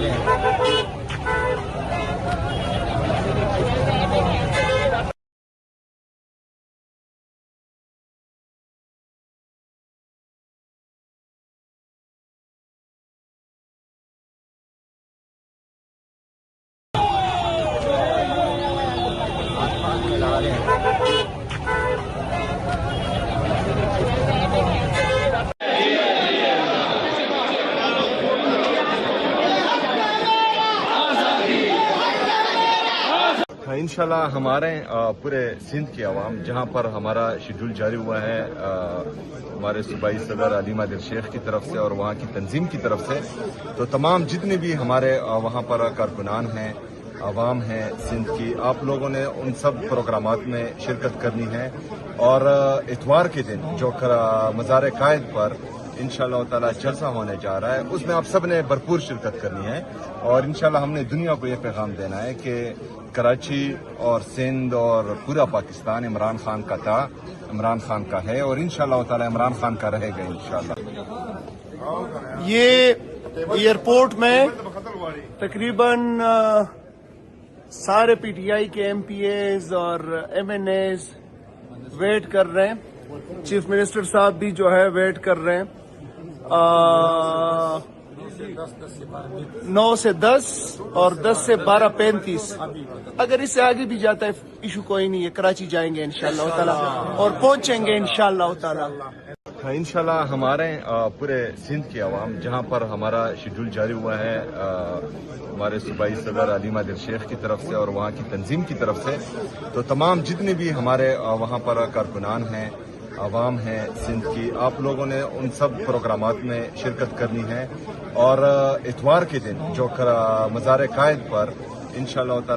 رہے ہیں۔ انشاءاللہ ہمارے پورے سندھ کی عوام جہاں پر ہمارا شیڈول جاری ہوا ہے ہمارے صوبائی صدر علیم عادل شیخ کی طرف سے اور وہاں کی تنظیم کی طرف سے، تو تمام جتنے بھی ہمارے وہاں پر کارکنان ہیں، عوام ہیں سندھ کی، آپ لوگوں نے ان سب پروگرامات میں شرکت کرنی ہے، اور اتوار کے دن جو مزار قائد پر انشاءاللہ تعالی جلسہ ہونے جا رہا ہے، اس میں آپ سب نے بھرپور شرکت کرنی ہے، اور انشاءاللہ ہم نے دنیا کو یہ پیغام دینا ہے کہ کراچی اور سندھ اور پورا پاکستان عمران خان کا تھا، عمران خان کا ہے، اور انشاءاللہ تعالی عمران خان کا رہے گا انشاءاللہ۔ یہ ایئرپورٹ میں تقریباً سارے پی ٹی آئی کے ایم پی ایز اور ایم این ایز ویٹ کر رہے ہیں، چیف منسٹر صاحب بھی جو ہے ویٹ کر رہے ہیں۔ 9 سے 10 اور 10 سے 12:35، اگر اس سے آگے بھی جاتا ہے ایشو کوئی نہیں ہے، کراچی جائیں گے انشاءاللہ تعالی اور پہنچیں گے انشاءاللہ تعالی۔ انشاءاللہ ہمارے پورے سندھ کی عوام جہاں پر ہمارا شیڈول جاری ہوا ہے ہمارے صوبائی صدر علیم عادل شیخ کی طرف سے اور وہاں کی تنظیم کی طرف سے، تو تمام جتنے بھی ہمارے وہاں پر کارکنان ہیں، عوام ہیں سندھ کی، آپ لوگوں نے ان سب پروگرامات میں شرکت کرنی ہے، اور اتوار کے دن جو مزار قائد پر انشاءاللہ تعالی